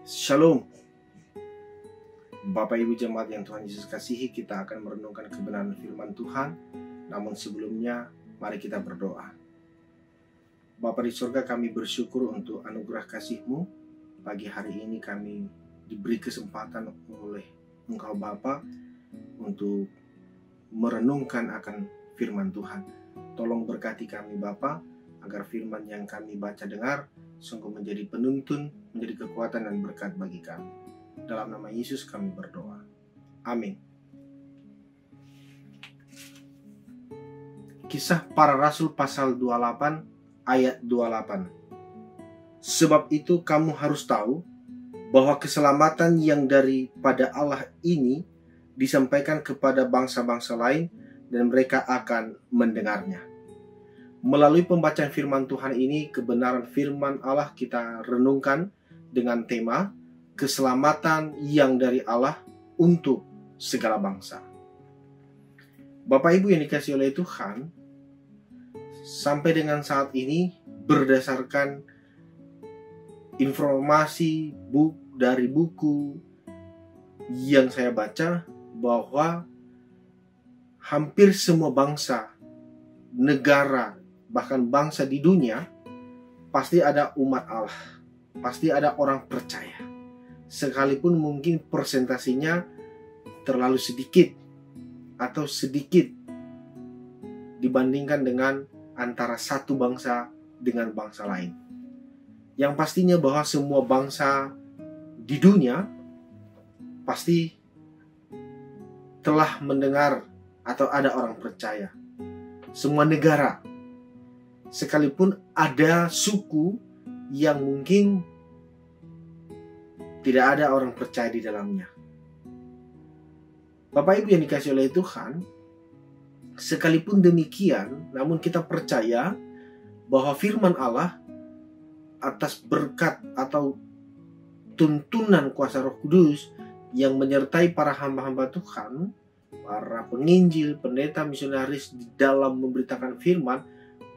Shalom, Bapak Ibu Jemaat yang Tuhan Yesus kasihi. Kita akan merenungkan kebenaran firman Tuhan. Namun sebelumnya, mari kita berdoa. Bapa di surga, kami bersyukur untuk anugerah kasih-Mu. Pagi hari ini kami diberi kesempatan oleh Engkau Bapa untuk merenungkan akan firman Tuhan. Tolong berkati kami Bapa, agar firman yang kami baca dengar sungguh menjadi penuntun, menjadi kekuatan dan berkat bagi kami. Dalam nama Yesus kami berdoa. Amin. Kisah Para Rasul pasal 28 ayat 28. Sebab itu kamu harus tahu bahwa keselamatan yang daripada Allah ini disampaikan kepada bangsa-bangsa lain dan mereka akan mendengarnya. Melalui pembacaan firman Tuhan ini, kebenaran firman Allah kita renungkan dengan tema keselamatan yang dari Allah untuk segala bangsa. Bapak Ibu yang dikasihi oleh Tuhan, sampai dengan saat ini berdasarkan informasi dari buku yang saya baca, bahwa hampir semua bangsa, negara, bahkan bangsa di dunia, pasti ada umat Allah, pasti ada orang percaya. Sekalipun mungkin persentasinya terlalu sedikit atau sedikit dibandingkan dengan antara satu bangsa dengan bangsa lain. Yang pastinya bahwa semua bangsa di dunia pasti telah mendengar atau ada orang percaya. Semua negara, sekalipun ada suku yang mungkin tidak ada orang percaya di dalamnya. Bapak Ibu yang dikasihi oleh Tuhan, sekalipun demikian, namun kita percaya bahwa firman Allah atas berkat atau tuntunan kuasa Roh Kudus yang menyertai para hamba-hamba Tuhan, para penginjil, pendeta, misionaris di dalam memberitakan firman,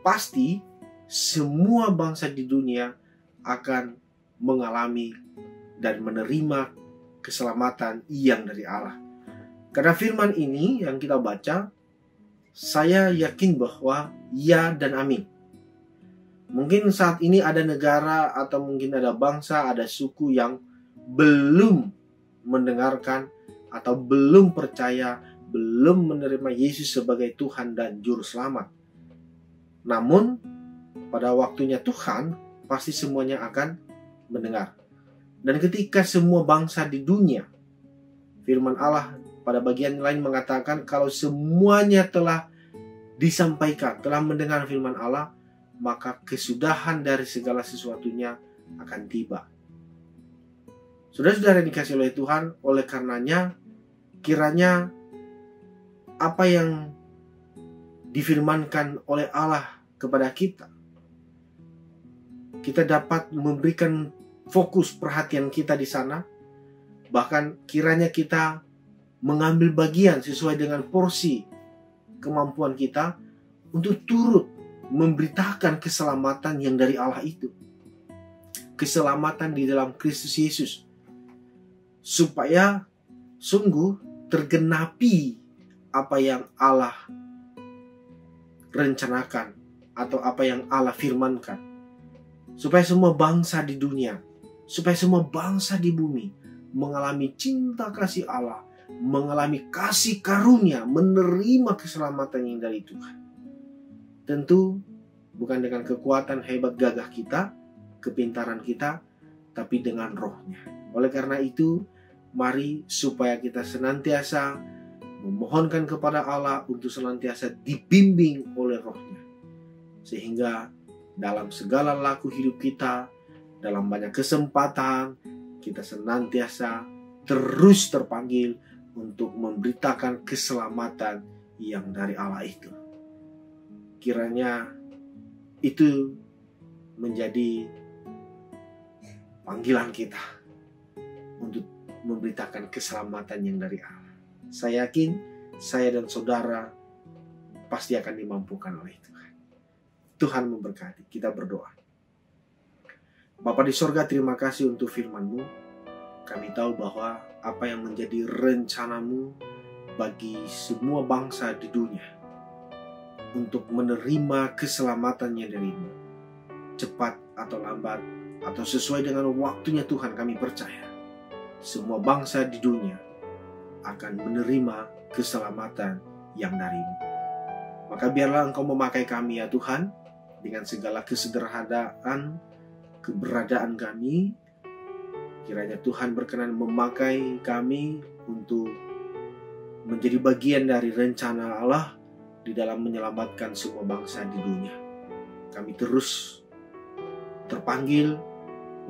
pasti semua bangsa di dunia akan mengalami dan menerima keselamatan yang dari Allah. Karena firman ini yang kita baca, saya yakin bahwa ya dan amin. Mungkin saat ini ada negara atau mungkin ada bangsa, ada suku yang belum mendengarkan atau belum percaya, belum menerima Yesus sebagai Tuhan dan Juru Selamat. Namun pada waktunya Tuhan pasti semuanya akan mendengar. Dan ketika semua bangsa di dunia, firman Allah pada bagian lain mengatakan kalau semuanya telah disampaikan, telah mendengar firman Allah, maka kesudahan dari segala sesuatunya akan tiba. Saudara-saudara yang dikasihi oleh Tuhan, oleh karenanya kiranya apa yang difirmankan oleh Allah kepada kita dapat memberikan fokus perhatian kita di sana. Bahkan kiranya kita mengambil bagian sesuai dengan porsi kemampuan kita untuk turut memberitakan keselamatan yang dari Allah itu. Keselamatan di dalam Kristus Yesus. Supaya sungguh tergenapi apa yang Allah rencanakan atau apa yang Allah firmankan. Supaya semua bangsa di dunia, supaya semua bangsa di bumi mengalami cinta kasih Allah, mengalami kasih karunia, menerima keselamatan yang dari Tuhan. Tentu bukan dengan kekuatan hebat gagah kita, kepintaran kita, tapi dengan Roh-Nya. Oleh karena itu, mari supaya kita senantiasa memohonkan kepada Allah untuk senantiasa dibimbing oleh Roh-Nya. Sehingga dalam segala laku hidup kita, dalam banyak kesempatan, kita senantiasa terus terpanggil untuk memberitakan keselamatan yang dari Allah itu. Kiranya itu menjadi panggilan kita untuk memberitakan keselamatan yang dari Allah. Saya yakin saya dan saudara pasti akan dimampukan oleh Tuhan. Tuhan memberkati. Kita berdoa. Bapa di sorga, terima kasih untuk firman-Mu. Kami tahu bahwa apa yang menjadi rencanamu bagi semua bangsa di dunia untuk menerima keselamatannya darimu, cepat atau lambat atau sesuai dengan waktunya Tuhan, kami percaya semua bangsa di dunia akan menerima keselamatan yang darimu. Maka biarlah Engkau memakai kami ya Tuhan, dengan segala kesederhanaan keberadaan kami. Kiranya Tuhan berkenan memakai kami untuk menjadi bagian dari rencana Allah di dalam menyelamatkan semua bangsa di dunia. Kami terus terpanggil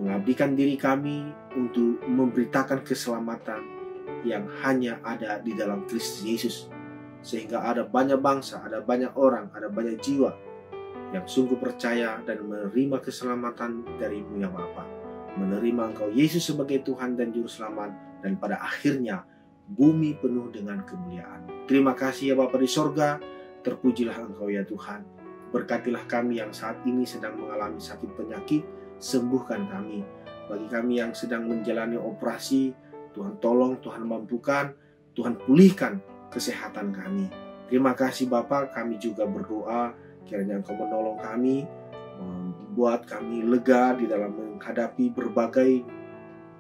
mengabdikan diri kami untuk memberitakan keselamatan yang hanya ada di dalam Kristus Yesus. Sehingga ada banyak bangsa, ada banyak orang, ada banyak jiwa yang sungguh percaya dan menerima keselamatan dari-Mu ya Bapa, menerima Engkau Yesus sebagai Tuhan dan Juru Selamat, dan pada akhirnya bumi penuh dengan kemuliaan. Terima kasih ya Bapa di sorga, terpujilah Engkau ya Tuhan. Berkatilah kami yang saat ini sedang mengalami sakit penyakit, sembuhkan kami. Bagi kami yang sedang menjalani operasi, Tuhan tolong, Tuhan mampukan, Tuhan pulihkan kesehatan kami. Terima kasih Bapa, kami juga berdoa kiranya Engkau menolong kami, membuat kami lega di dalam menghadapi berbagai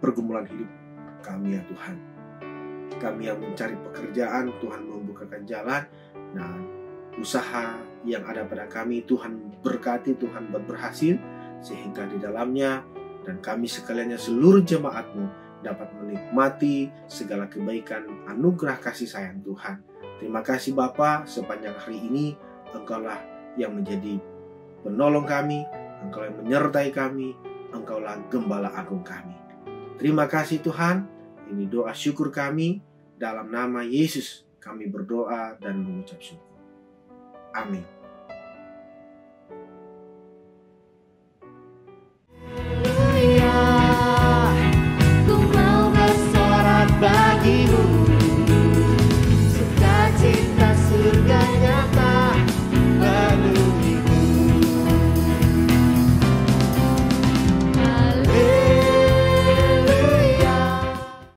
pergumulan hidup kami ya Tuhan. Kami yang mencari pekerjaan, Tuhan membukakan jalan, dan usaha yang ada pada kami Tuhan berkati, Tuhan berhasil, sehingga di dalamnya dan kami sekaliannya seluruh jemaat-Mu dapat menikmati segala kebaikan anugerah kasih sayang Tuhan. Terima kasih Bapa, sepanjang hari ini Engkaulah yang menjadi penolong kami, Engkau yang menyertai kami, Engkaulah Gembala Agung kami. Terima kasih Tuhan, ini doa syukur kami, dalam nama Yesus kami berdoa dan mengucap syukur. Amin.